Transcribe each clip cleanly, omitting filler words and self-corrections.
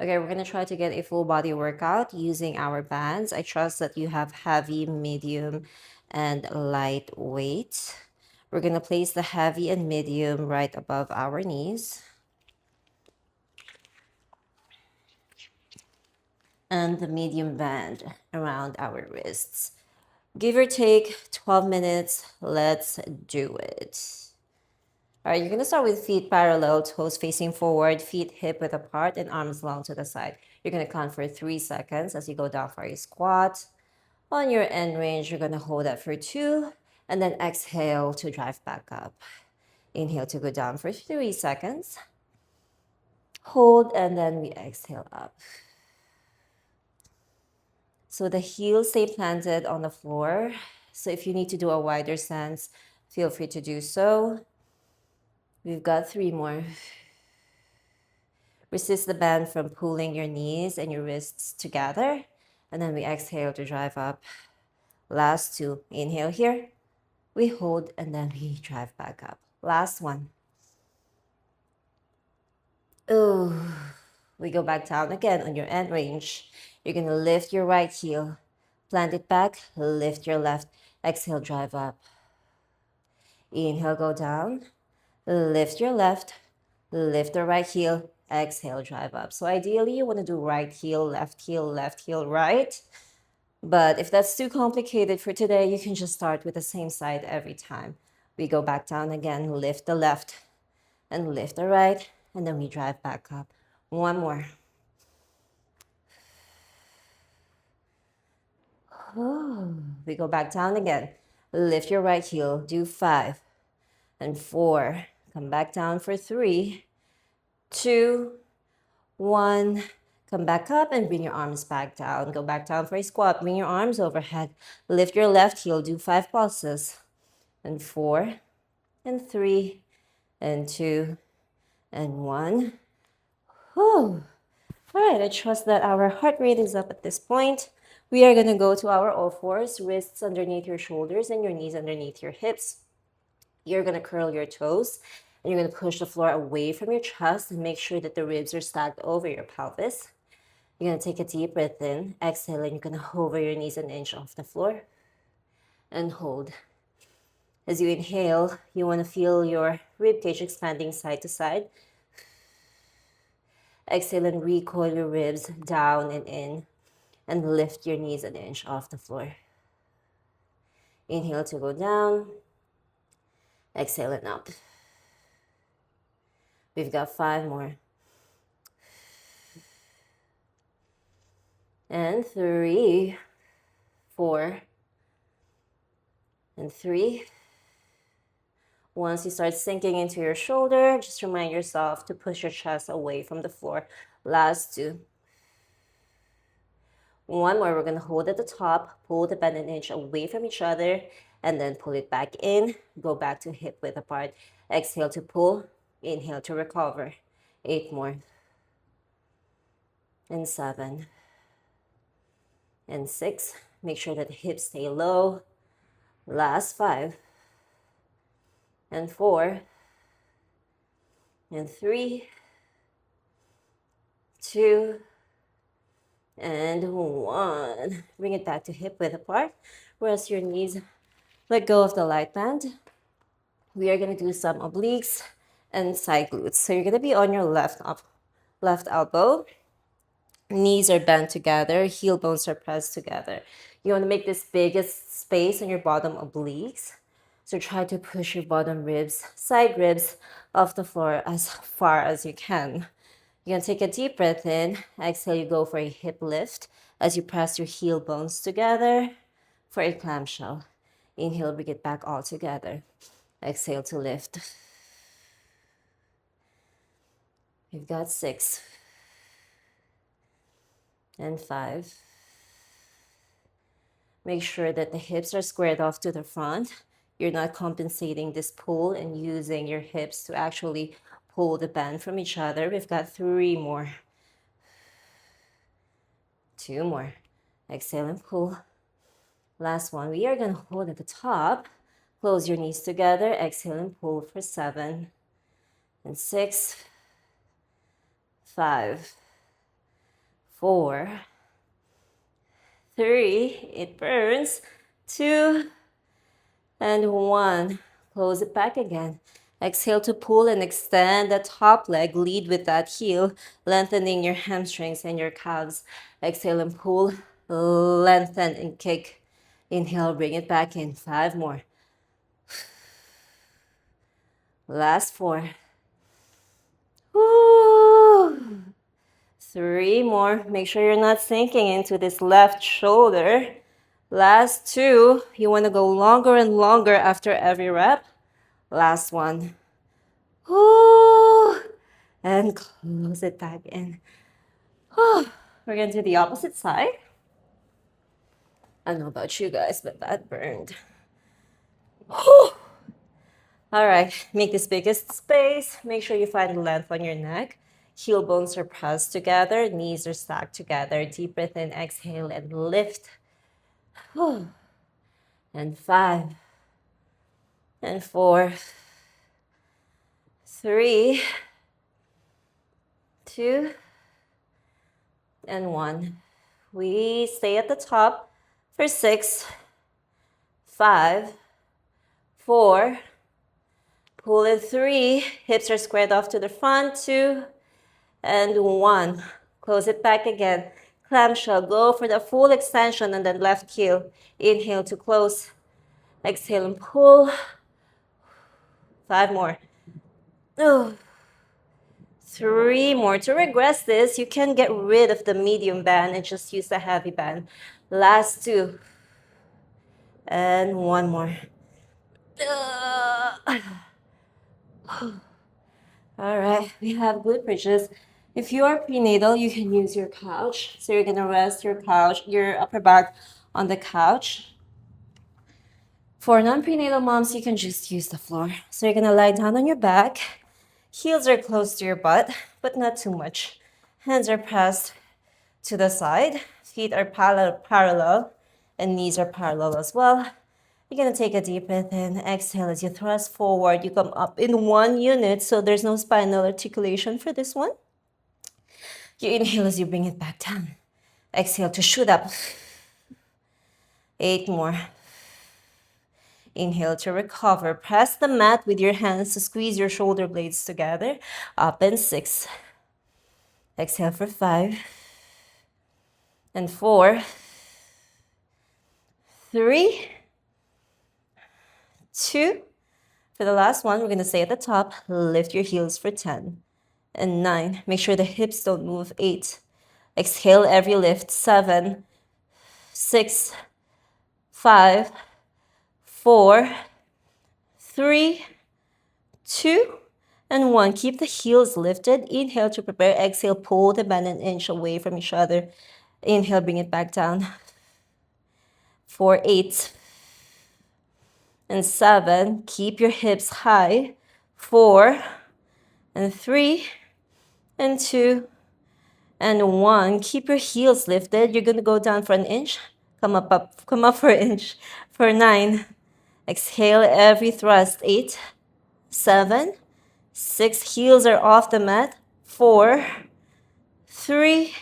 Okay, we're gonna try to get a full body workout using our bands. I trust that you have heavy, medium, and light weight. We're gonna place the heavy and medium right above our knees. And the medium band around our wrists. Give or take 12 minutes. Let's do it. All right, you're gonna start with feet parallel, toes facing forward, feet hip width apart, and arms long to the side. You're gonna count for 3 seconds as you go down for a squat. On your end range, you're gonna hold that for 2, and then exhale to drive back up. Inhale to go down for 3 seconds. Hold, and then we exhale up. So the heels stay planted on the floor. So if you need to do a wider stance, feel free to do so. We've got 3 more. Resist the band from pulling your knees and your wrists together. And then we exhale to drive up. Last 2. Inhale here. We hold and then we drive back up. Last one. Ooh. We go back down again on your end range. You're going to lift your right heel. Plant it back. Lift your left. Exhale, drive up. Inhale, go down. Lift your left. Lift the right heel. Exhale, drive up. So ideally, you want to do right heel, left heel, right. But if that's too complicated for today, you can just start with the same side every time. We go back down again, lift the left and lift the right, and then we drive back up. One more. We go back down again. Lift your right heel, do 5 and 4. Come back down for 3, 2, 1. Come back up and bring your arms back down. Go back down for a squat. Bring your arms overhead. Lift your left heel, do 5 pulses. And 4 and 3 and 2 and 1. Whew. All right, I trust that our heart rate is up at this point. We are going to go to our all fours, wrists underneath your shoulders and your knees underneath your hips. You're going to curl your toes and you're going to push the floor away from your chest and make sure that the ribs are stacked over your pelvis. You're going to take a deep breath in, exhale, and you're going to hover your knees an inch off the floor and hold. As you inhale, you want to feel your rib cage expanding side to side. Exhale and recoil your ribs down and in and lift your knees an inch off the floor. Inhale to go down. Exhale and up. We've got 5 more. And 3, 4, and 3. Once you start sinking into your shoulder, just remind yourself to push your chest away from the floor. Last 2. One more. We're going to hold at the top, pull the bend an inch away from each other, and then pull it back in. Go back to hip width apart. Exhale to pull. Inhale to recover. 8 more. And 7. And 6. Make sure that the hips stay low. Last 5. And 4. And 3. 2. And 1. Bring it back to hip width apart. Rest your knees. Let go of the light band. We are going to do some obliques and side glutes. So you're going to be on your left elbow. Knees are bent together. Heel bones are pressed together. You want to make this biggest space on your bottom obliques. So try to push your bottom ribs, side ribs off the floor as far as you can. You're going to take a deep breath in. Exhale, you go for a hip lift as you press your heel bones together for a clamshell. Inhale, bring it back all together. Exhale to lift. You've got 6 and 5. Make sure that the hips are squared off to the front. You're not compensating this pull and using your hips to actually pull the band from each other. We've got 3 more. 2 more. Exhale and pull. Last one. We are going to hold at the top. Close your knees together. Exhale and pull for 7 and 6, 5, 4, 3, it burns, 2, and 1. Close it back again. Exhale to pull and extend the top leg. Lead with that heel, lengthening your hamstrings and your calves. Exhale and pull, lengthen and kick. Inhale, bring it back in. 5 more. Last 4. Woo. 3 more. Make sure you're not sinking into this left shoulder. Last 2. You want to go longer and longer after every rep. Last 1. Woo. And close it back in. We're going to do the opposite side. I don't know about you guys, but that burned. Whew. All right, make this biggest space. Make sure you find length on your neck. Heel bones are pressed together, knees are stacked together. Deep breath in, exhale, and lift. Whew. And 5, and 4, 3, 2, and 1. We stay at the top for 6, 5, 4, pull in 3, hips are squared off to the front, 2, and 1. Close it back again. Clamshell, go for the full extension and then left heel. Inhale to close. Exhale and pull. 5 more. 3 more. To regress this, you can get rid of the medium band and just use the heavy band. Last 2. And 1 more. All right, we have glute bridges. If you are prenatal, you can use your couch. So you're gonna rest your upper back on the couch. For non-prenatal moms, you can just use the floor. So you're gonna lie down on your back. Heels are close to your butt, but not too much. Hands are pressed to the side. Feet are parallel, and knees are parallel as well. You're gonna take a deep breath in. Exhale as you thrust forward. You come up in 1 unit, so there's no spinal articulation for this one. You inhale as you bring it back down. Exhale to shoot up. 8 more. Inhale to recover. Press the mat with your hands to squeeze your shoulder blades together. Up and 6. Exhale for 5. And 4. 3. 2. For the last one, we're going to stay at the top. Lift your heels for 10. And 9. Make sure the hips don't move. 8. Exhale every lift. 7. 6. 5. 4. 3. 2. And 1. Keep the heels lifted. Inhale to prepare. Exhale, pull the band an inch away from each other. Inhale, bring it back down. 4, 8. And 7. Keep your hips high. 4. And 3. And 2. And 1. Keep your heels lifted. You're going to go down for an inch. Come up for an inch. For 9. Exhale every thrust. 8. 7. 6. Heels are off the mat. 4. 3.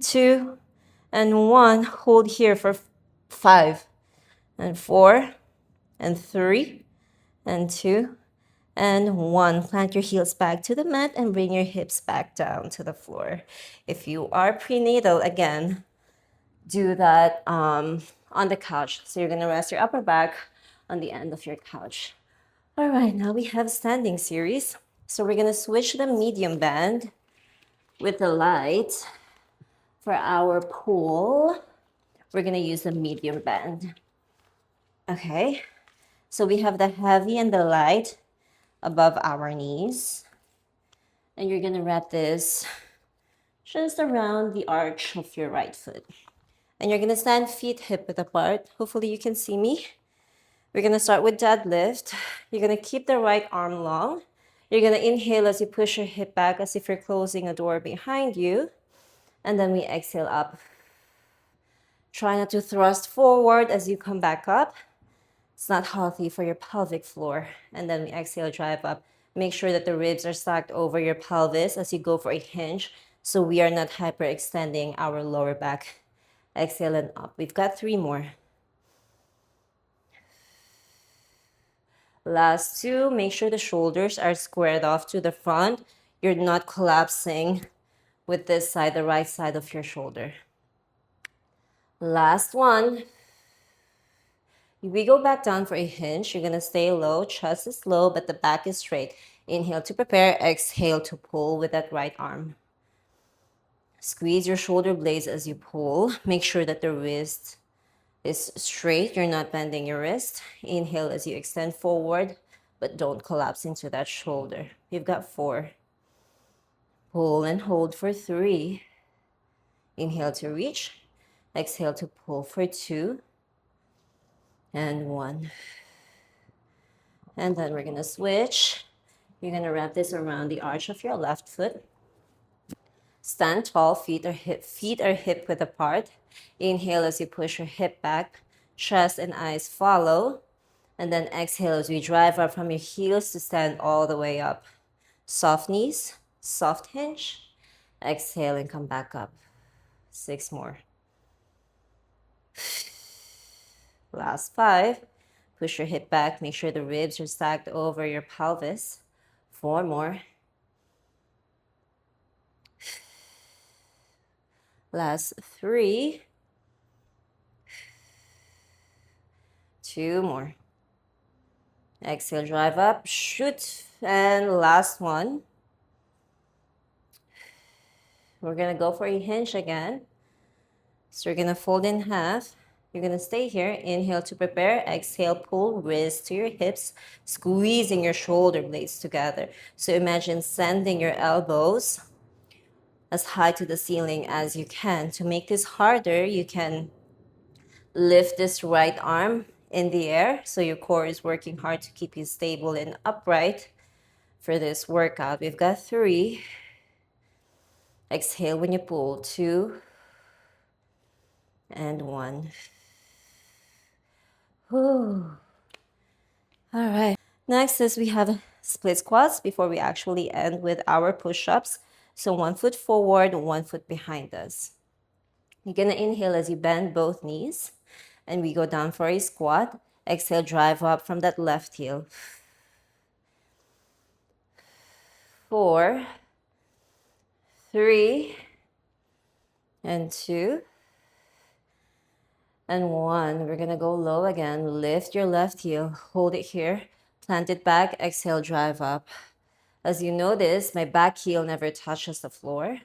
2. And 1. Hold here for 5. And 4. And 3. And 2. And 1. Plant your heels back to the mat and bring your hips back down to the floor. If you are prenatal, again, do that on the couch. So you're going to rest your upper back on the end of your couch. All right, now we have standing series. So we're going to switch the medium band with the light. For our pull, we're going to use the medium band. Okay, so we have the heavy and the light above our knees. And you're going to wrap this just around the arch of your right foot. And you're going to stand feet hip width apart. Hopefully you can see me. We're going to start with deadlift. You're going to keep the right arm long. You're going to inhale as you push your hip back as if you're closing a door behind you. And then we exhale up. Try not to thrust forward as you come back up. It's not healthy for your pelvic floor. And then we exhale, drive up. Make sure that the ribs are stacked over your pelvis as you go for a hinge. so we are not hyperextending our lower back. Exhale and up. We've got 3 more. Last 2, make sure the shoulders are squared off to the front. You're not collapsing with this side, the right side of your shoulder. Last 1. We go back down for a hinge. You're gonna stay low, chest is low, but the back is straight. Inhale to prepare, exhale to pull with that right arm. Squeeze your shoulder blades as you pull. Make sure that the wrist is straight. You're not bending your wrist. Inhale as you extend forward, but don't collapse into that shoulder. You've got 4. Pull and hold for 3. Inhale to reach. Exhale to pull for 2. And 1. And then we're gonna switch. You're gonna wrap this around the arch of your left foot. Stand tall, feet are hip width apart. Inhale as you push your hip back, chest and eyes follow. And then exhale as we drive up from your heels to stand all the way up. Soft knees, soft hinge. Exhale and come back up. 6 more. Last 5. Push your hip back. Make sure the ribs are stacked over your pelvis. 4 more. Last 3. 2 more. Exhale, drive up, shoot. And last 1. We're going to go for a hinge again. So you're going to fold in half. You're going to stay here. Inhale to prepare. Exhale, pull wrist to your hips, squeezing your shoulder blades together. So imagine sending your elbows as high to the ceiling as you can. To make this harder, you can lift this right arm in the air. So your core is working hard to keep you stable and upright for this workout. We've got 3. Exhale when you pull. 2. And 1. Whew. All right. Next is we have split squats before we actually end with our push-ups. So 1 foot forward, 1 foot behind us. You're going to inhale as you bend both knees. And we go down for a squat. Exhale, drive up from that left heel. 4, 3, and 2. And 1. We're going to go low again. Lift your left heel. Hold it here. Plant it back. Exhale, drive up. As you notice, my back heel never touches the floor.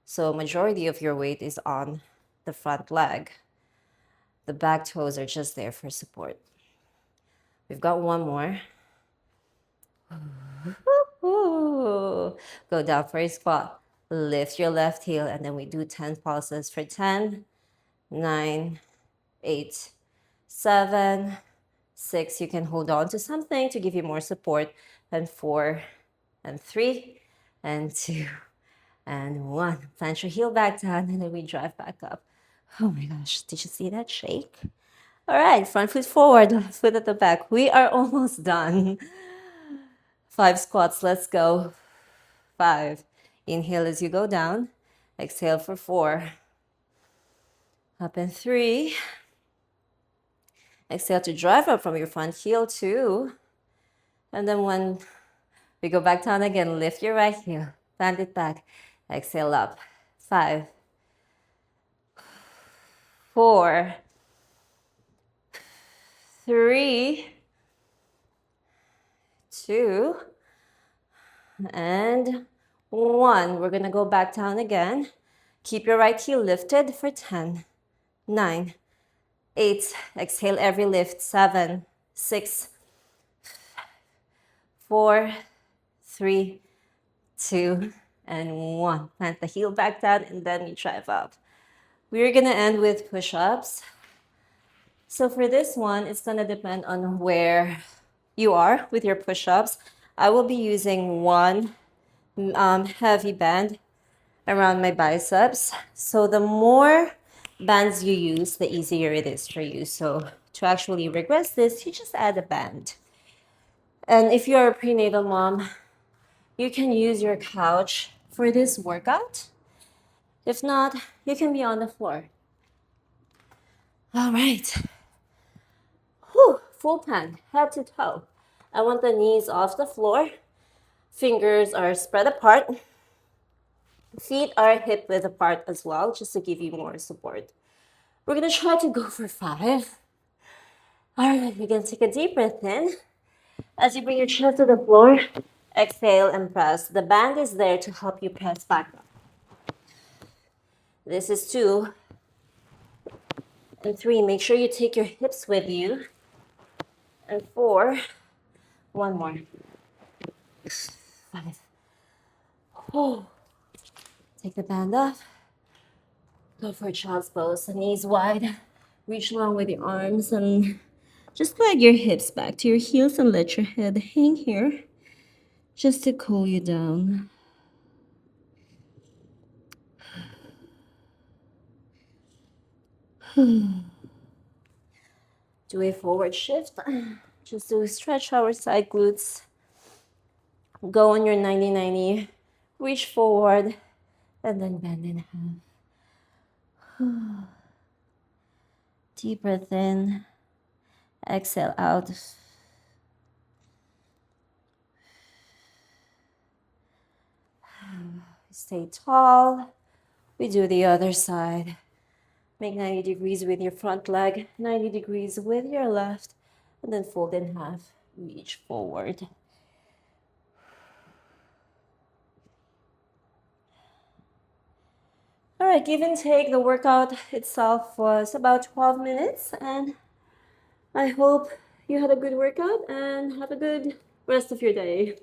So majority of your weight is on the front leg. The back toes are just there for support. We've got 1 more. Go down for a squat. Lift your left heel. And then we do 10 pulses for 10, 9, 8, 7, 6. You can hold on to something to give you more support. And 4, and 3, and 2, and 1. Plant your heel back down, and then we drive back up. Oh my gosh, did you see that shake? All right, front foot forward, left foot at the back. We are almost done. 5 squats, let's go. 5. Inhale as you go down. Exhale for 4. Up and 3. Exhale to drive up from your front heel, 2. And then 1. We go back down again. Lift your right heel. Plant it back. Exhale up. 5. 4. 3. 2. And 1. We're going to go back down again. Keep your right heel lifted for 10, 9, 8. Exhale every lift. 7, 6, 4, 3, 2, and 1. Plant the heel back down, and then you drive up. We're going to end with push-ups. So for this one, it's going to depend on where you are with your push-ups. I will be using 1 heavy band around my biceps. So the more bands you use, the easier it is for you. So to actually regress this, you just add a band. And if you're a prenatal mom, you can use your couch for this workout. If not, you can be on the floor. All right. Whew, full plank, head to toe. I want the knees off the floor. Fingers are spread apart. Feet are hip width apart as well, just to give you more support. We're gonna try to go for 5. All right, you're gonna take a deep breath in. As you bring your chest to the floor, exhale and press. The band is there to help you press back up. This is 2. And 3, make sure you take your hips with you. And 4, one more. 5. Oh. Take the band off. Go for a child's pose, knees wide. Reach long with your arms and just drag your hips back to your heels and let your head hang here just to cool you down. Do a forward shift. Just to stretch our side glutes. Go on your 90-90. Reach forward and then bend in half. Deep breath in. Exhale out. Stay tall. We do the other side. Make 90 degrees with your front leg, 90 degrees with your left, and then fold in half. Reach forward. All right, give and take. The workout itself was about 12 minutes, and I hope you had a good workout and have a good rest of your day.